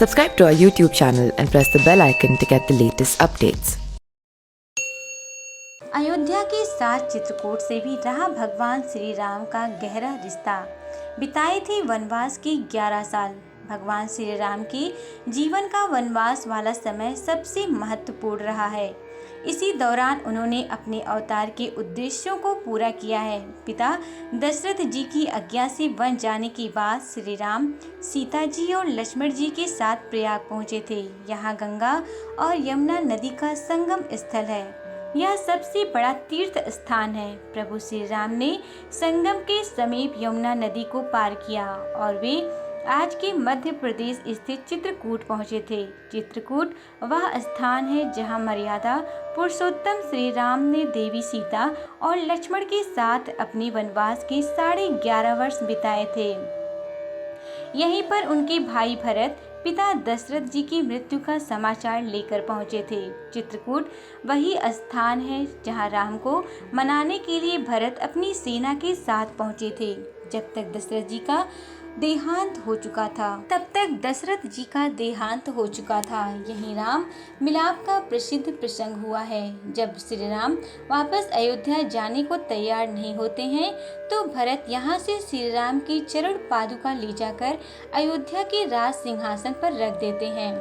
Subscribe to our YouTube channel and press the bell icon to get the latest updates. Ayodhya के साथ चित्रकूट से भी रहा भगवान श्री राम का गहरा रिश्ता। बिताए थे वनवास के 11 साल। भगवान श्री राम के जीवन का वनवास वाला समय सबसे महत्वपूर्ण रहा है। इसी दौरान उन्होंने अपने अवतार के उद्देश्यों को पूरा किया है। पिता दशरथ जी की आज्ञा से वन जाने के बाद श्री राम सीता जी और लक्ष्मण जी के साथ प्रयाग पहुँचे थे। यहाँ गंगा और यमुना नदी का संगम स्थल है। यह सबसे बड़ा तीर्थ स्थान है। प्रभु श्री राम ने संगम के समीप यमुना नदी को पार किया और वे आज के मध्य प्रदेश स्थित चित्रकूट पहुंचे थे। चित्रकूट वह स्थान है जहां मर्यादा पुरुषोत्तम श्री राम ने देवी सीता और लक्ष्मण के साथ अपने वनवास के 11.5 वर्ष बिताए थे। यहीं पर उनके भाई भरत पिता दशरथ जी की मृत्यु का समाचार लेकर पहुंचे थे। चित्रकूट वही स्थान है जहां राम को मनाने के लिए भरत अपनी सेना के साथ पहुंचे थे। जब तक दशरथ जी का देहांत हो चुका था यही राम मिलाप का प्रसिद्ध प्रसंग हुआ है। जब श्री राम वापस अयोध्या जाने को तैयार नहीं होते हैं तो भरत यहाँ से श्री राम की चरण पादुका ले जाकर अयोध्या के राज सिंहासन पर रख देते हैं।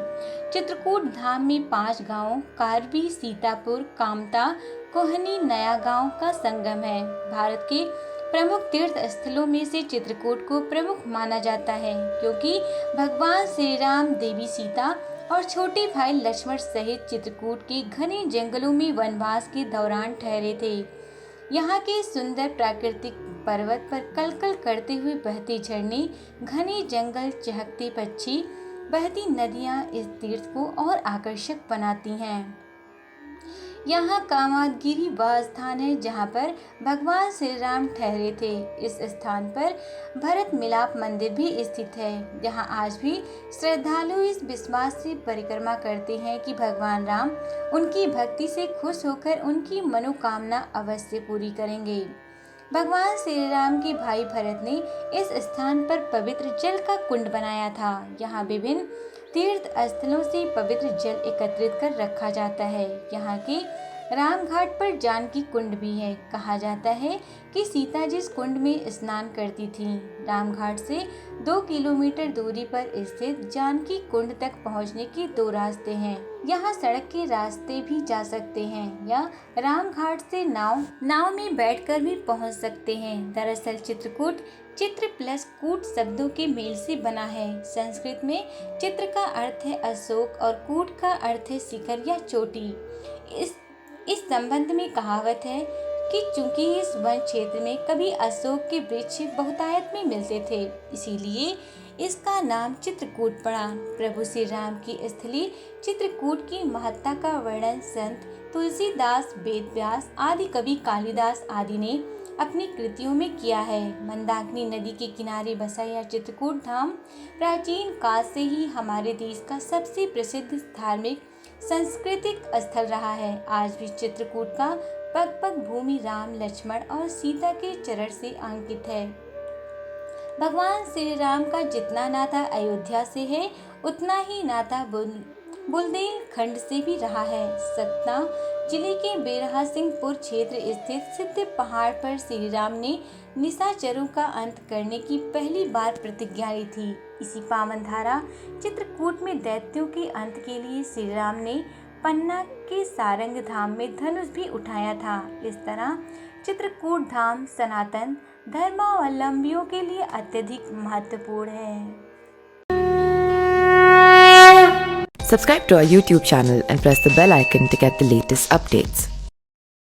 चित्रकूट धाम में 5 गांवों कारबी, सीतापुर, कामता, कोहनी, नया गांव का संगम है। भारत के प्रमुख तीर्थ स्थलों में से चित्रकूट को प्रमुख माना जाता है क्योंकि भगवान श्री राम, देवी सीता और छोटे भाई लक्ष्मण सहित चित्रकूट के घने जंगलों में वनवास के दौरान ठहरे थे। यहाँ के सुंदर प्राकृतिक पर्वत पर कलकल करते हुए बहते झरने, घने जंगल, चहकते पक्षी, बहती नदियाँ इस तीर्थ को और आकर्षक बनाती हैं। यहाँ कामादगिरी वह स्थान है जहाँ पर भगवान श्री राम ठहरे थे। इस स्थान पर भरत मिलाप मंदिर भी स्थित है। यहाँ आज भी श्रद्धालु इस विश्वास से परिक्रमा करते हैं कि भगवान राम उनकी भक्ति से खुश होकर उनकी मनोकामना अवश्य पूरी करेंगे। भगवान श्री राम के भाई भरत ने इस स्थान पर पवित्र जल का कुंड बनाया था। यहाँ विभिन्न तीर्थ स्थलों से पवित्र जल एकत्रित कर रखा जाता है। यहाँ के राम घाट पर जानकी कुंड भी है। कहा जाता है कि सीता जिस कुंड में स्नान करती थीं। राम घाट से 2 किलोमीटर दूरी पर स्थित जानकी कुंड तक पहुँचने के 2 रास्ते हैं। यहाँ सड़क के रास्ते भी जा सकते हैं या राम घाट से नाव में बैठकर भी पहुँच सकते हैं। दरअसल चित्रकूट चित्र प्लस कूट शब्दों के मेल से बना है। संस्कृत में चित्र का अर्थ है अशोक और कूट का अर्थ है शिखर या चोटी। इस संबंध में कहावत है कि चूंकि इस वन क्षेत्र में कभी अशोक के वृक्ष बहुतायत में मिलते थे, इसीलिए इसका नाम चित्रकूट पड़ा। प्रभु श्री राम की स्थली चित्रकूट की महत्ता का वर्णन संत तुलसीदास, वेद व्यास आदि कवि कालिदास आदि ने अपनी कृतियों में किया है। मंदाकिनी नदी के किनारे बसा यह चित्रकूट धाम प्राचीन काल से ही हमारे देश का सबसे प्रसिद्ध धार्मिक सांस्कृतिक स्थल रहा है। आज भी चित्रकूट का पग पग भूमि राम, लक्ष्मण और सीता के चरण से अंकित है। भगवान श्री राम का जितना नाता अयोध्या से है उतना ही नाता बुंदेलखंड से भी रहा है। सतना जिले के बेरहा सिंहपुर क्षेत्र स्थित सिद्ध पहाड़ पर श्री राम ने निशाचरों का अंत करने की पहली बार प्रतिज्ञा ली थी। इसी पावन धारा चित्रकूट में दैत्यों के अंत के लिए श्री राम ने पन्ना के सारंग धाम में धनुष भी उठाया था। इस तरह चित्रकूट धाम सनातन धर्मावलंबियों के लिए अत्यधिक महत्वपूर्ण है। Subscribe to our YouTube channel and press the bell icon to get the latest updates.